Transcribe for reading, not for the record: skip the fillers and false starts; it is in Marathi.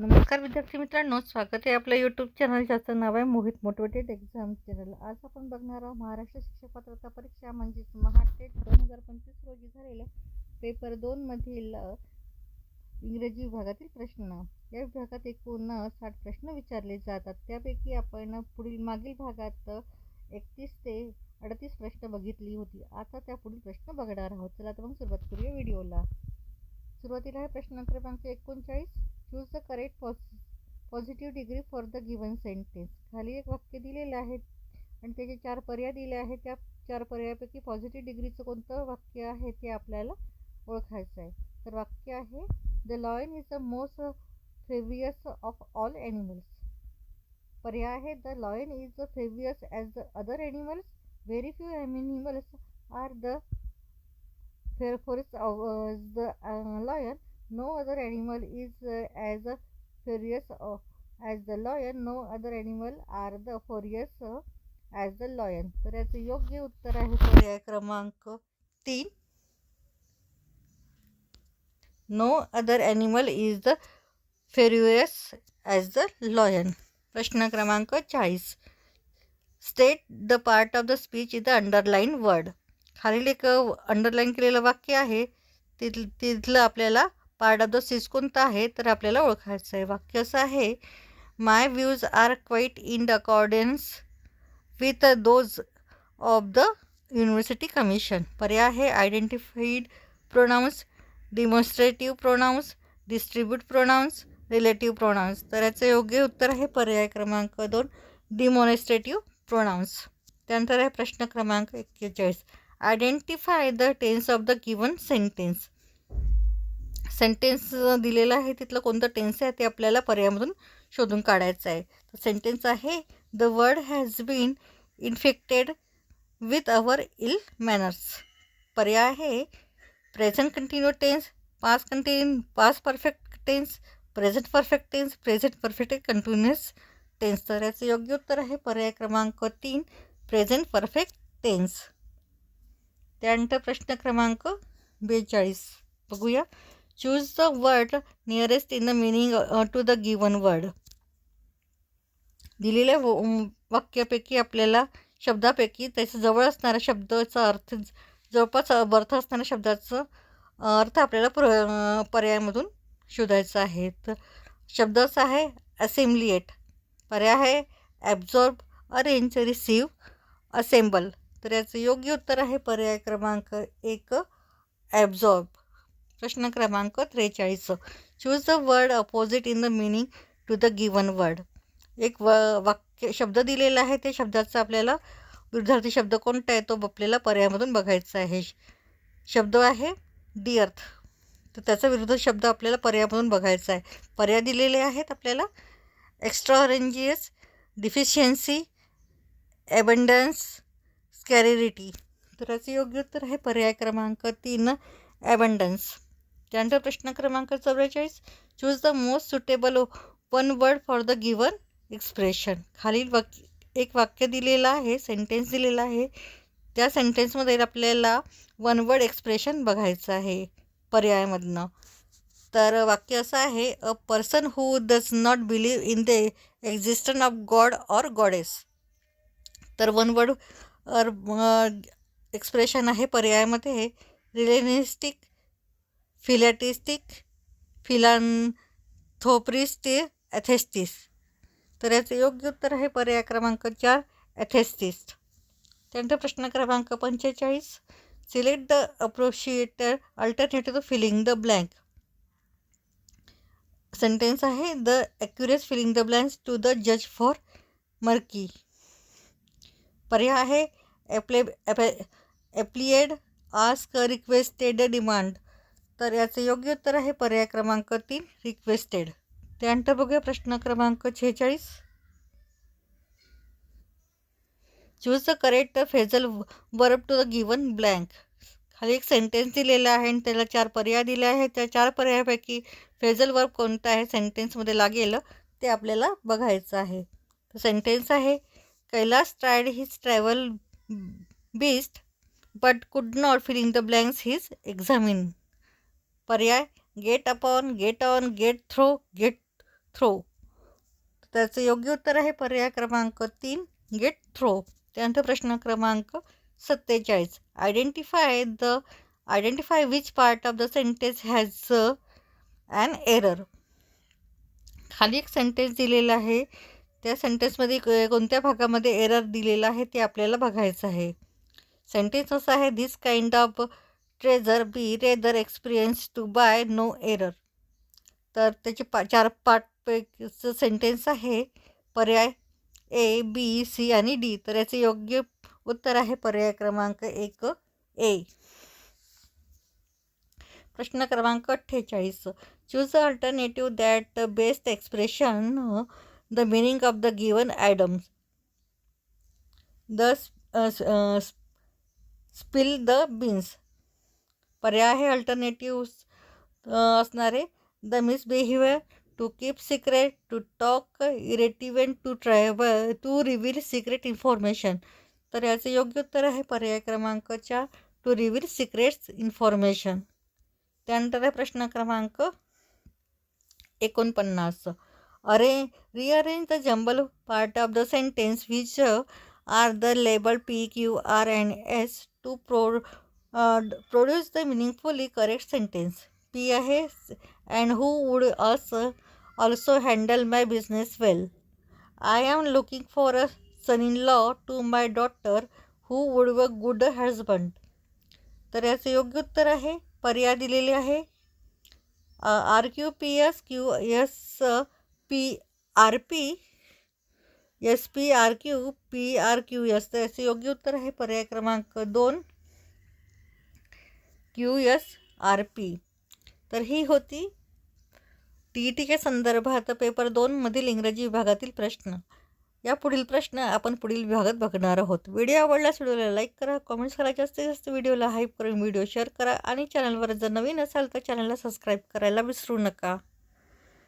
नमस्कार विद्यार्थी मित्रांनो, स्वागत आहे आपल्या यूट्यूब चॅनल ज्याचं नाव आहे मोहित मोटिवेटेड एक्झाम चॅनल। आज आपण बघणार आहोत महाराष्ट्र शिक्षक पात्रता परीक्षा म्हणजेच महाटेट 2025 रोजी झालेल्या पेपर 2 मधील इंग्रजी विभागातील प्रश्न। या विभागात एकूण 60 प्रश्न विचारले जातात। त्यापैकी आपण मागील भागात 31 ते 38 प्रश्न बघितली होती। आता त्या पुढील प्रश्न बघणार आहोत। चला तर मग सुरुवात करूया व्हिडिओला। सुरुवातीला आहे प्रश्न क्रमांक 39। Choose the correct positive degree for the given sentence. खाली एक वाक्य दिलेलं आहे आणि त्याचे 4 पर्याय दिले आहेत। त्या 4 पर्यायापैकी पॉझिटिव्ह डिग्रीचं कोणतं वाक्य आहे ते आपल्याला ओळखायचं आहे। तर वाक्य आहे the lion is the most ferocious of all animals. पर्याय आहे the lion is the ferocious as the other animals, very few animals are the ferocious of the lion, no other animal is as furious as the lion, no other animal are the furious as the lion। तर याचं योग्य उत्तर आहे पर्याय क्रमांक 3, no other animal is the furious as the lion। प्रश्न क्रमांक 40। State the part of the speech is the underline word. खालील एक अंडरलाईन केलेलं वाक्य आहे, तिथलं आपल्याला पार्ट ऑफ द स्पीच कोणतं आहे तर आपल्याला ओळखायचं आहे। वाक्य असं आहे my views are quite in the accordance with those of the university commission. पर्याय आहे identified pronouns, demonstrative pronouns, distribute pronouns, relative pronouns. तर याचं योग्य उत्तर आहे पर्याय क्रमांक 2, डिमॉन्स्ट्रेटिव्ह प्रोनाउन्स। त्यानंतर आहे प्रश्न क्रमांक 41। Identify the tense of the given sentence. Sentence दिलेलं आहे, तिथलं कोणतं टेन्स आहे ते आपल्याला पर्यायामधून शोधून काढायचं आहे। तर सेंटेन्स आहे the world has been infected with our ill manners. पर्याय आहे present continue tense, past perfect tense, present perfect tense, present perfect continuous tense. तर याचं योग्य उत्तर आहे पर्याय क्रमांक 3, प्रेझेंट परफेक्ट टेन्स। त्यानंतर प्रश्न क्रमांक 42 बघूया। Choose the word nearest in the meaning to the given word. दिलेल्या वाक्यापैकी आपल्याला शब्दापैकी त्याच्या जवळ असणाऱ्या शब्दाचा अर्थ, जवळपास अर्थ असणाऱ्या शब्दाचा अर्थ आपल्याला पर्यायामधून शोधायचा आहे। तर शब्द असा आहे असेम्ब्लिएट। पर्याय आहे ॲब्झॉर्ब, अरेंज, रिसीव, असेंबल। तर याचं योग्य उत्तर आहे पर्याय क्रमांक 1, ॲब्झॉर्ब। प्रश्न क्रमांक 43। Choose the word opposite in the meaning to the given word. एक वाक्य शब्द दिलेला आहे, त्या शब्दाचा आपल्याला विरुद्धार्थी शब्द कोणता आहे तो आपल्याला पर्यायामधून बघायचा आहे। शब्द आहे डिअर्थ, तर त्याचा विरुद्ध शब्द आपल्याला पर्यायामधून बघायचा आहे। पर्याय दिलेले आहेत आपल्याला एक्स्ट्राऑरेंजियस, डिफिशियन्सी, ॲबंडन्स, स्कॅरिरिटी। तर याचं योग्य उत्तर आहे पर्याय क्रमांक 3, ॲबंडन्स। त्यानंतर प्रश्न क्रमांक 44। Choose the most suitable one word for the given expression. खालील एक वाक्य दिलेलं आहे, सेंटेन्स दिलेला आहे, त्या सेंटेन्समध्ये आपल्याला वन वर्ड एक्सप्रेशन बघायचं आहे पर्यायामधनं। तर वाक्य असं आहे a person who does not believe in the existence of God or goddess. तर वन वर्ड एक्सप्रेशन आहे पर्यायामध्ये रिलेनिस्टिक, फिलॅटिस्टिक, फिलान्थोप्रिस्टिक, ॲथेस्टिस। तर याचं योग्य उत्तर आहे पर्याय क्रमांक 4, ॲथेस्टिस्ट। त्यानंतर प्रश्न क्रमांक 45। Select the appropriate alternative to filling the blank. Sentence आहे the accurate filling the blanks to the जज फॉर मर्की। पर्याय आहे ॲप्लिएड, आस्क, रिक्वेस्टेड, डिमांड। तर याचं योग्य उत्तर आहे पर्याय क्रमांक 3, रिक्वेस्टेड। त्यानंतर बघूया प्रश्न क्रमांक 46। Choose the correct phrasal verb to the given blank. खाली एक सेंटेन्स दिलेला आहे आणि त्याला 4 पर्याय दिले आहेत। त्या 4 पर्यायापैकी फ्रेजल वर्ब कोणता आहे सेंटेन्समध्ये लागेल ते आपल्याला बघायचं आहे। तर सेंटेन्स आहे Kailash tried his travel best but could not filling the blanks his examine. पर्याय get upon, get on, get through, get throw. त्याचं योग्य उत्तर आहे पर्याय क्रमांक 3 गेट थ्रो. त्यानंतर प्रश्न क्रमांक 47. Identify which part of the sentence has an error. खाली एक सेंटेन्स दिलेला आहे, त्या सेंटेन्समध्ये कोणत्या भागामध्ये एरर दिलेला आहे ते आपल्याला बघायचं आहे. सेंटेन्स असं आहे, this kind of treasure be rather experience to buy no error. तर त्याचे 4 पार्टपैकीचं सेंटेन्स आहे पर्याय ए, बी, सी आणि डी. तर याचे योग्य उत्तर आहे पर्याय क्रमांक 1 ए. प्रश्न क्रमांक 48. Choose the alternative that best expression the meaning of the given idioms. The spill the beans. पर्याय आहे अल्टरनेटिव्ह असणारे the misbehaviour, to keep secret, to talk irrelevant, to reveal secret information. तर याचं योग्य उत्तर आहे पर्याय क्रमांक 4 टू रिव्हील सिक्रेट्स इन्फॉर्मेशन. त्यानंतर आहे प्रश्न क्रमांक 49. Rearrange the jumble part of the sentence which are the label P, Q, R and S to produce the meaningfully correct sentence. P आहे and who would also handle my business well. I am looking for a son in law to my daughter who would a good husband. तर याचं योग्य उत्तर आहे पर्याय दिलेले आहे RQPS, QSPRP, SPRQ, PRQS. तर याचे योग्य उत्तर आहे पर्याय क्रमांक 2 QSRP. तर ही होती TETच्या संदर्भात पेपर 2 मधील इंग्रजी विभागातील प्रश्न. या पुढील प्रश्न आपण पुढील विभागात बघणार आहोत. व्हिडिओ आवडल्यास व्हिडिओला लाईक करा, कमेंट्स करा, जास्तीत जास्त व्हिडिओला हाईप करून व्हिडिओ शेअर करा आणि चॅनलवर जर नवीन असाल तर चॅनलला सबस्क्राईब करायला विसरू नका.